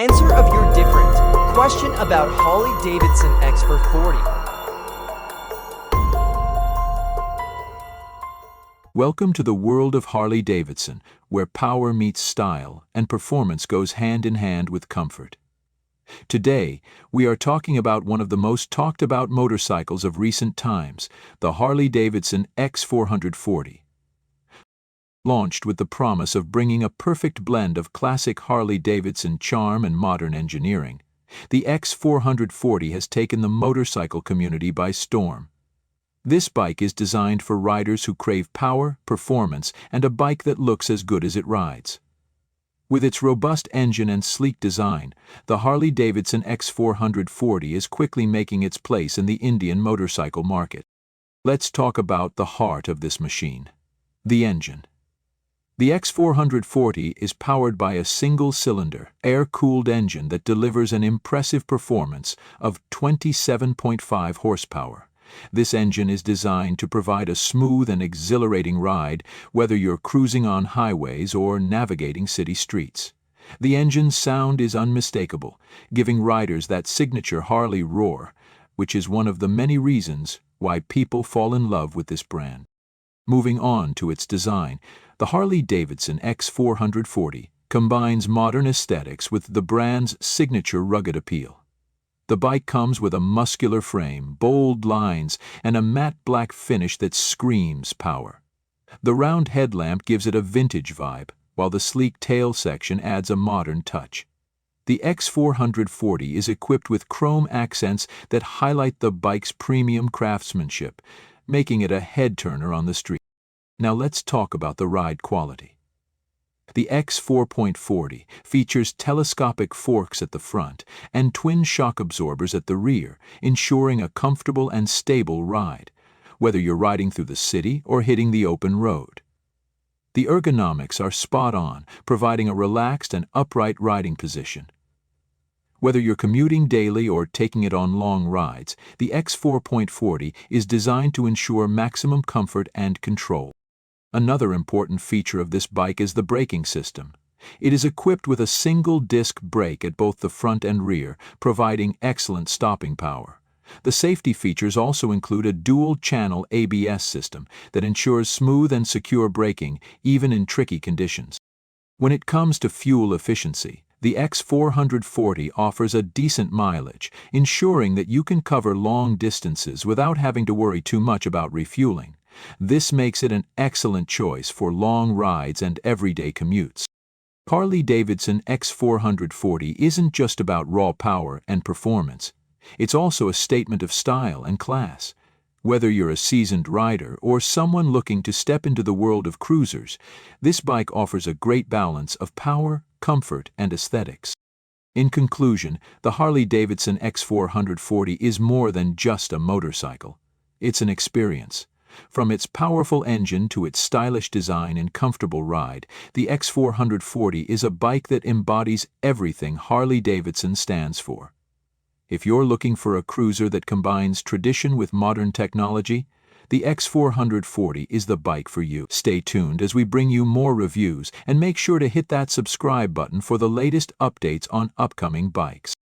Answer of your different question about Harley-Davidson X440. Welcome to the world of Harley-Davidson, where power meets style and performance goes hand in hand with comfort. Today, we are talking about one of the most talked about motorcycles of recent times, the Harley-Davidson X440. Launched with the promise of bringing a perfect blend of classic Harley-Davidson charm and modern engineering, the X440 has taken the motorcycle community by storm. This bike is designed for riders who crave power, performance, and a bike that looks as good as it rides. With its robust engine and sleek design, the Harley-Davidson X440 is quickly making its place in the Indian motorcycle market. Let's talk about the heart of this machine: the engine. The X440 is powered by a single-cylinder, air-cooled engine that delivers an impressive performance of 27.5 horsepower. This engine is designed to provide a smooth and exhilarating ride, whether you're cruising on highways or navigating city streets. The engine's sound is unmistakable, giving riders that signature Harley roar, which is one of the many reasons why people fall in love with this brand. Moving on to its design, the Harley-Davidson X440 combines modern aesthetics with the brand's signature rugged appeal. The bike comes with a muscular frame, bold lines, and a matte black finish that screams power. The round headlamp gives it a vintage vibe, while the sleek tail section adds a modern touch. The X440 is equipped with chrome accents that highlight the bike's premium craftsmanship, making it a head-turner on the street. Now let's talk about the ride quality. The X440 features telescopic forks at the front and twin shock absorbers at the rear, ensuring a comfortable and stable ride, whether you're riding through the city or hitting the open road. The ergonomics are spot on, providing a relaxed and upright riding position. Whether you're commuting daily or taking it on long rides, the X440 is designed to ensure maximum comfort and control. Another important feature of this bike is the braking system. It is equipped with a single-disc brake at both the front and rear, providing excellent stopping power. The safety features also include a dual-channel ABS system that ensures smooth and secure braking, even in tricky conditions. When it comes to fuel efficiency, the X440 offers a decent mileage, ensuring that you can cover long distances without having to worry too much about refueling. This makes it an excellent choice for long rides and everyday commutes. Harley-Davidson X440 isn't just about raw power and performance. It's also a statement of style and class. Whether you're a seasoned rider or someone looking to step into the world of cruisers, this bike offers a great balance of power, comfort, and aesthetics. In conclusion, the Harley-Davidson X440 is more than just a motorcycle. It's an experience. From its powerful engine to its stylish design and comfortable ride, the X440 is a bike that embodies everything Harley-Davidson stands for. If you're looking for a cruiser that combines tradition with modern technology, the X440 is the bike for you. Stay tuned as we bring you more reviews, and make sure to hit that subscribe button for the latest updates on upcoming bikes.